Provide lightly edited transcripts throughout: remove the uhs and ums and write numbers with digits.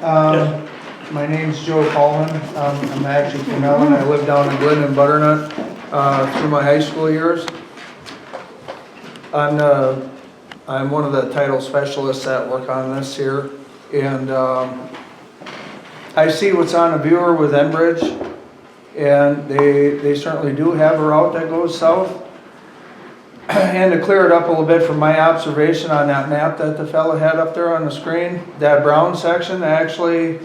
My name's Joe Hulman. I'm actually from Ellen. I live down in Glen and Butternut through my high school years. I'm one of the title specialists that work on this here, and I see what's on the viewer with Enbridge, and they certainly do have a route that goes south. And to clear it up a little bit from my observation on that map that the fellow had up there on the screen, that brown section actually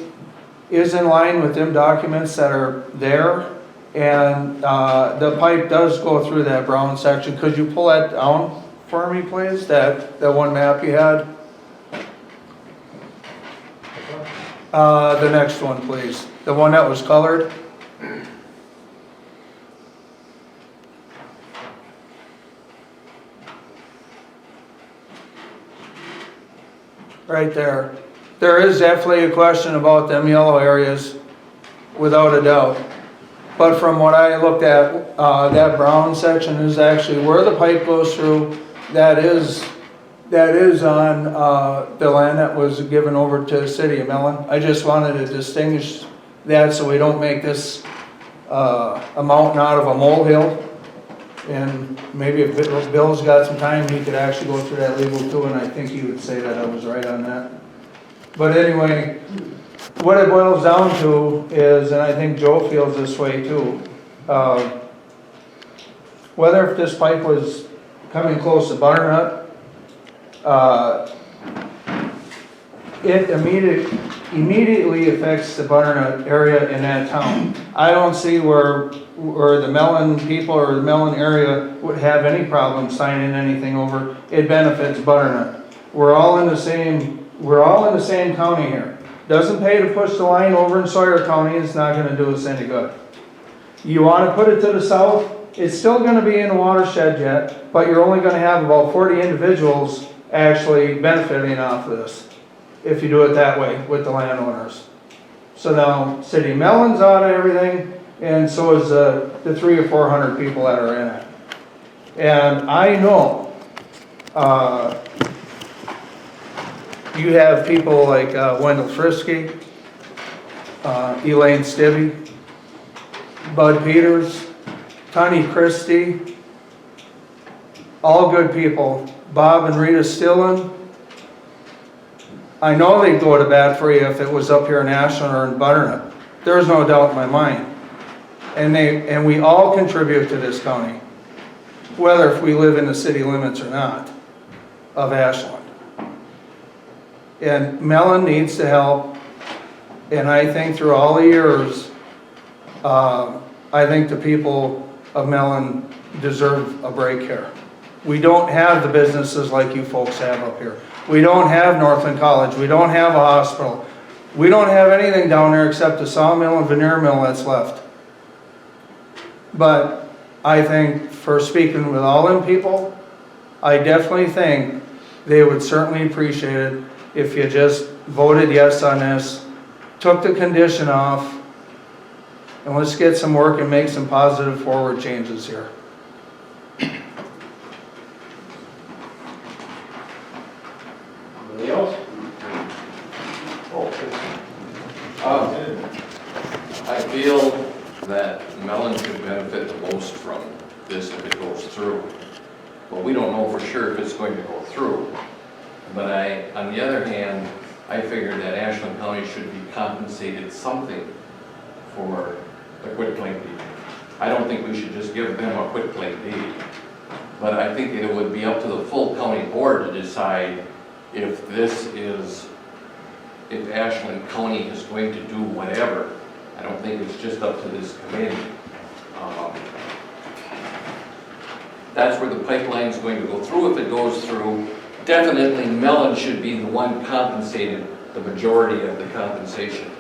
is in line with them documents that are there. And the pipe does go through that brown section. Could you pull that down for me, please? That one map you had? The next one, please. The one that was colored. Right there. There is definitely a question about them yellow areas, without a doubt. But from what I looked at, that brown section is actually where the pipe goes through. That is on the land that was given over to the city of Mellon. I just wanted to distinguish that so we don't make this a mountain out of a molehill. And maybe if Bill's got some time, he could actually go through that legal too, and I think he would say that I was right on that. But anyway, what it boils down to is, and I think Joe feels this way too, whether if this pipe was coming close to Butternut, it immediately affects the Butternut area in that town. I don't see where the Mellon people or the Mellon area would have any problem signing anything over. It benefits Butternut. We're all in the same county here. Doesn't pay to push the line over in Sawyer County. It's not going to do us any good. You want to put it to the south, it's still going to be in the watershed yet, but you're only going to have about 40 individuals actually benefiting off of this if you do it that way with the landowners. So now City of Mellon's out of everything, and so is the 300 or 400 people that are in it. And I know you have people like Wendell Frisky, Elaine Stibbe, Bud Peters, Tony Christie, all good people. Bob and Rita Stillen. I know they'd go to bat for you if it was up here in Ashland or in Butternut. There's no doubt in my mind. And we all contribute to this county, whether if we live in the city limits or not of Ashland. And Mellon needs to help, and I think through all the years, I think the people of Mellon deserve a break here. We don't have the businesses like you folks have up here. We don't have Northland College. We don't have a hospital. We don't have anything down there except a sawmill and veneer mill that's left. But I think for speaking with all them people, I definitely think they would certainly appreciate it if you just voted yes on this, took the condition off, and let's get some work and make some positive forward changes here. Anybody else? I feel that Mellon could benefit the most from this if it goes through. But we don't know for sure if it's going to go through. But on the other hand, I figure that Ashland County should be compensated something for the quitclaim deed. I don't think we should just give them a quitclaim deed. But I think it would be up to the full county board to decide if Ashland County is going to do whatever. I don't think it's just up to this committee. That's where the pipeline is going to go through. If it goes through, definitely Mellon should be the one compensated, the majority of the compensation.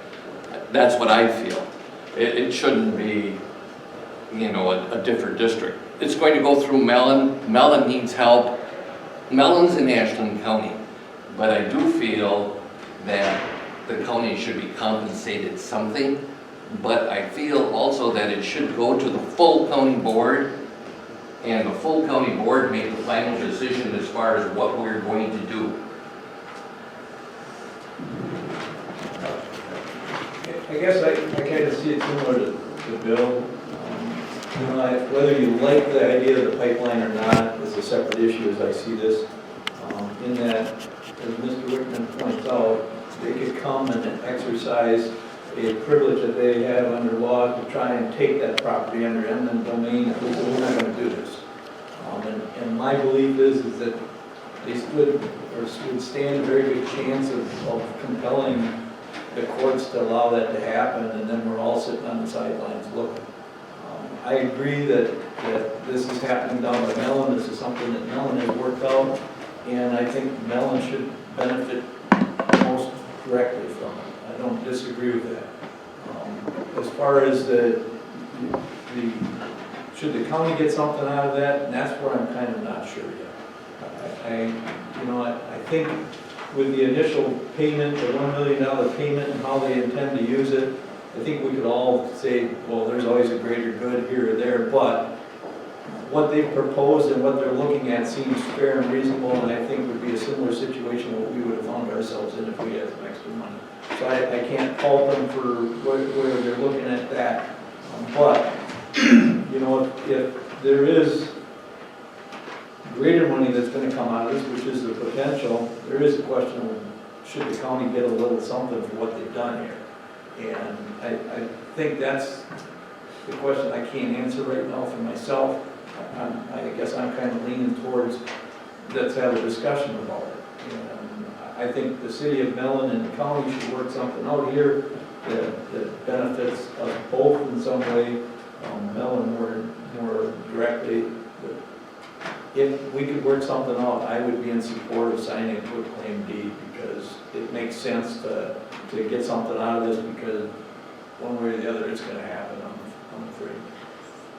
That's what I feel. It shouldn't be, a different district. It's going to go through Mellon. Mellon needs help. Mellon's in Ashland County. But I do feel that the county should be compensated something. But I feel also that it should go to the full county board, and the full county board make the final decision as far as what we're going to do. I guess I kind of see it similar to Bill. You know, whether you like the idea of the pipeline or not is a separate issue as I see this. In that, as Mr. Wickman points out, they could come and exercise a privilege that they have under law to try and take that property under eminent domain, and we're not going to do this. And my belief is that they would stand a very good chance of compelling the courts to allow that to happen, and then we're all sitting on the sidelines looking. I agree that this is happening down by Mellon. This is something that Mellon has worked out, and I think Mellon should benefit most directly from it. I don't disagree with that. As far as should the county get something out of that, and that's where I'm kind of not sure yet. I think with the initial payment, the $1 million payment, and how they intend to use it, I think we could all say, well, there's always a greater good here or there, but what they've proposed and what they're looking at seems fair and reasonable, and I think would be a similar situation what we would have found ourselves in if we had some extra money. So I can't fault them for where they're looking at that. But, you know, if there is greater money that's going to come out of this, which is the potential, there is a question of should the county get a little something for what they've done here. And I think that's the question I can't answer right now for myself. I guess I'm kind of leaning towards let's have a discussion about it. And I think the city of Mellon and the county should work something out here that benefits us both in some way. Mellon more directly. If we could work something out, I would be in support of signing a quitclaim deed because it makes sense to get something out of this because one way or the other it's going to happen, I'm afraid.